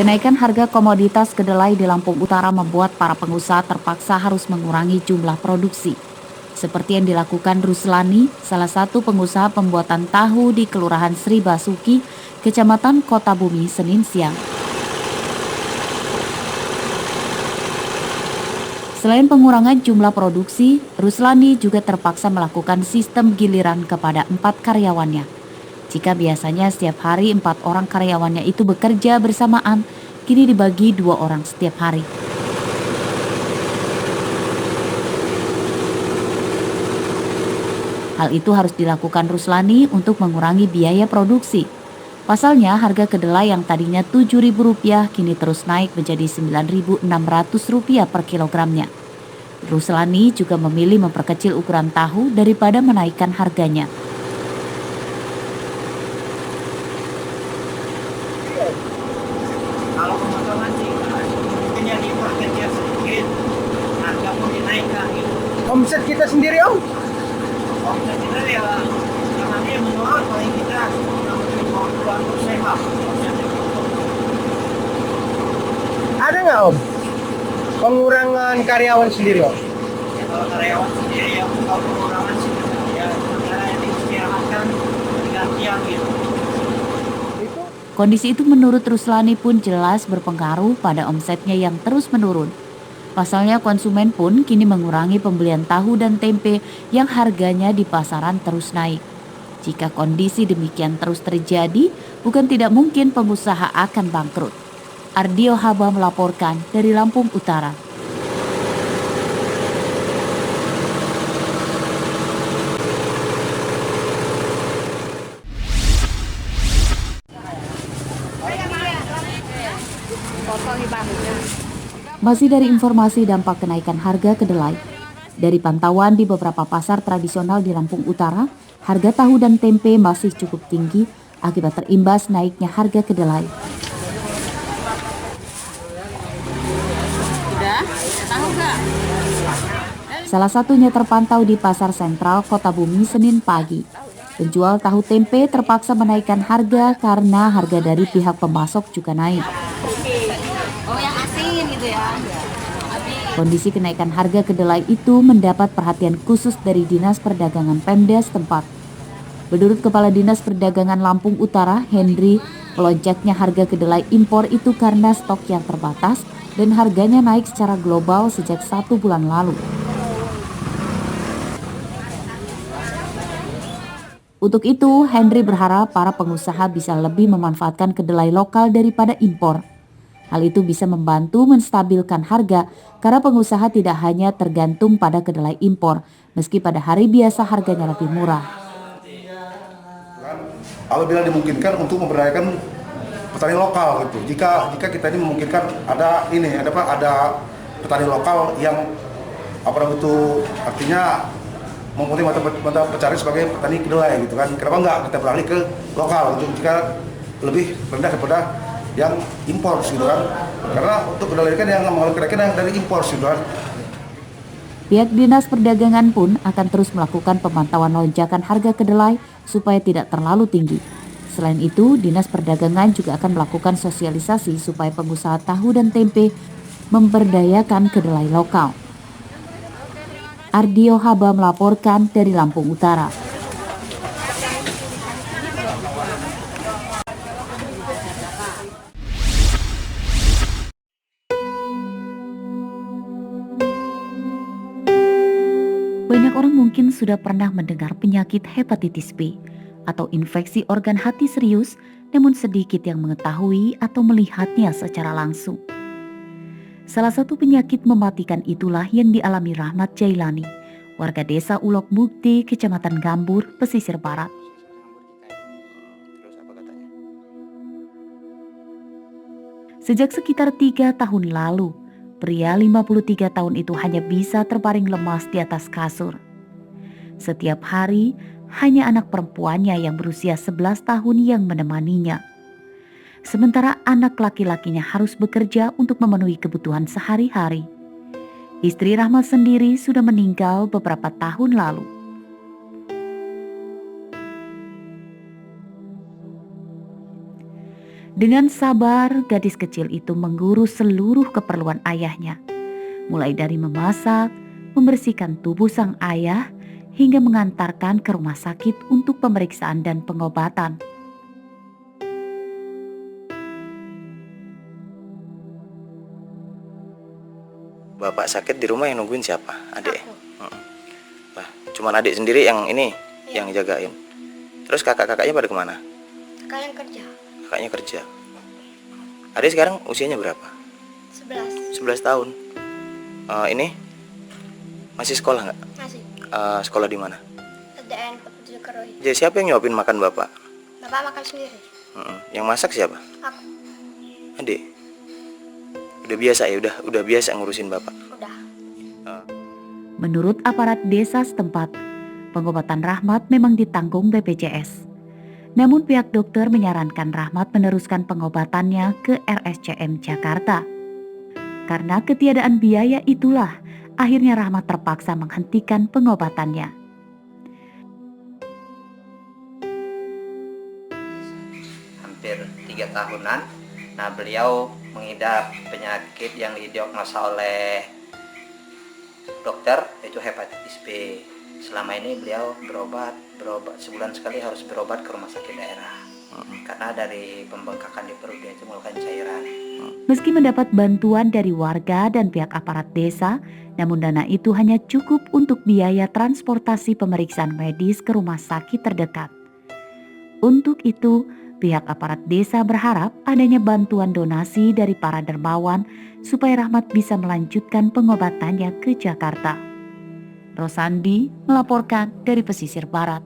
Kenaikan harga komoditas kedelai di Lampung Utara membuat para pengusaha terpaksa harus mengurangi jumlah produksi. Seperti yang dilakukan Ruslani, salah satu pengusaha pembuatan tahu di Kelurahan Sri Basuki, Kecamatan Kota Bumi, Senin siang. Selain pengurangan jumlah produksi, Ruslani juga terpaksa melakukan sistem giliran kepada 4 karyawannya. Jika biasanya setiap hari 4 orang karyawannya itu bekerja bersamaan, kini dibagi 2 orang setiap hari. Hal itu harus dilakukan Ruslani untuk mengurangi biaya produksi. Pasalnya harga kedelai yang tadinya Rp7.000 kini terus naik menjadi Rp9.600 per kilogramnya. Ruslani juga memilih memperkecil ukuran tahu daripada menaikkan harganya. Kalau pemotongan sih mungkin yang diperkecil sedikit, harga pun dinaikkan gitu. Omset kita sendiri om? Omset kita ya nanti menurun paling kita 50% lah. Ada nggak om? Pengurangan karyawan sendiri om? Ya, kalau karyawan sendiri ya kalau pengurangan sih ya sementara yang diistirahatkan digantian gitu. Kondisi itu menurut Ruslani pun jelas berpengaruh pada omsetnya yang terus menurun. Pasalnya konsumen pun kini mengurangi pembelian tahu dan tempe yang harganya di pasaran terus naik. Jika kondisi demikian terus terjadi, bukan tidak mungkin pengusaha akan bangkrut. Ardio Haba melaporkan dari Lampung Utara. Masih dari informasi dampak kenaikan harga kedelai. Dari pantauan di beberapa pasar tradisional di Lampung Utara, harga tahu dan tempe masih cukup tinggi akibat terimbas naiknya harga kedelai. Salah satunya terpantau di Pasar Sentral Kota Bumi Senin pagi. Penjual tahu tempe terpaksa menaikkan harga karena harga dari pihak pemasok juga naik. Oh, yang asin gitu ya. Kondisi kenaikan harga kedelai itu mendapat perhatian khusus dari Dinas Perdagangan Pemda setempat. Menurut Kepala Dinas Perdagangan Lampung Utara, Hendri, melonjaknya harga kedelai impor itu karena stok yang terbatas dan harganya naik secara global sejak 1 bulan lalu. Untuk itu, Hendri berharap para pengusaha bisa lebih memanfaatkan kedelai lokal daripada impor. Hal itu bisa membantu menstabilkan harga karena pengusaha tidak hanya tergantung pada kedelai impor, meski pada hari biasa harganya lebih murah. Apabila dimungkinkan untuk memberdayakan petani lokal gitu. Jika kita ini memungkinkan ada petani lokal yang artinya mempunyai mata pencarian sebagai petani kedelai gitu kan. Kenapa enggak kita beralih ke lokal untuk jika lebih rendah daripada yang impor gitu kan. Karena untuk kedelai kan yang mengalami kenaikan yang dari impor gitu kan. Pihak Dinas Perdagangan pun akan terus melakukan pemantauan lonjakan harga kedelai supaya tidak terlalu tinggi. Selain itu, Dinas Perdagangan juga akan melakukan sosialisasi supaya pengusaha tahu dan tempe memberdayakan kedelai lokal. Ardio Haba melaporkan dari Lampung Utara. Banyak orang mungkin sudah pernah mendengar penyakit hepatitis B atau infeksi organ hati serius, namun sedikit yang mengetahui atau melihatnya secara langsung. Salah satu penyakit mematikan itulah yang dialami Rahmat Jailani, warga desa Ulok Mukti, Kecamatan Gambur, Pesisir Barat. Sejak sekitar 3 tahun lalu, pria 53 tahun itu hanya bisa terbaring lemas di atas kasur. Setiap hari, hanya anak perempuannya yang berusia 11 tahun yang menemaninya. Sementara anak laki-lakinya harus bekerja untuk memenuhi kebutuhan sehari-hari. Istri Rahmat sendiri sudah meninggal beberapa tahun lalu. Dengan sabar, gadis kecil itu mengurus seluruh keperluan ayahnya, mulai dari memasak, membersihkan tubuh sang ayah, hingga mengantarkan ke rumah sakit untuk pemeriksaan dan pengobatan. Bapak sakit di rumah yang nungguin siapa? Adik? Aku. Lah, cuman adik sendiri yang ini, Iya. yang jagain. Terus kakak-kakaknya pada kemana? Kalian kerja. Kakaknya kerja. Adik sekarang usianya berapa? 11. 11 tahun. Ini masih sekolah nggak? Masih. Sekolah di mana? SDN 47 Keroi. Jadi siapa yang nyuapin makan bapak? Bapak makan sendiri. Yang masak siapa? Aku. Adik. Udah biasa ya, udah biasa ngurusin bapak. Udah. Menurut aparat desa setempat, pengobatan Rahmat memang ditanggung BPJS. Namun pihak dokter menyarankan Rahmat meneruskan pengobatannya ke RSCM Jakarta. Karena ketiadaan biaya itulah, akhirnya Rahmat terpaksa menghentikan pengobatannya. Hampir 3 tahunan. Nah, beliau mengidap penyakit yang didiagnosa oleh dokter, yaitu hepatitis B. Selama ini beliau berobat sebulan sekali, harus berobat ke rumah sakit daerah. Karena dari pembengkakan di perut dia itu mengeluarkan cairan. Meski mendapat bantuan dari warga dan pihak aparat desa, namun dana itu hanya cukup untuk biaya transportasi pemeriksaan medis ke rumah sakit terdekat. Untuk itu, pihak aparat desa berharap adanya bantuan donasi dari para dermawan supaya Rahmat bisa melanjutkan pengobatannya ke Jakarta. Rosandi melaporkan dari pesisir barat.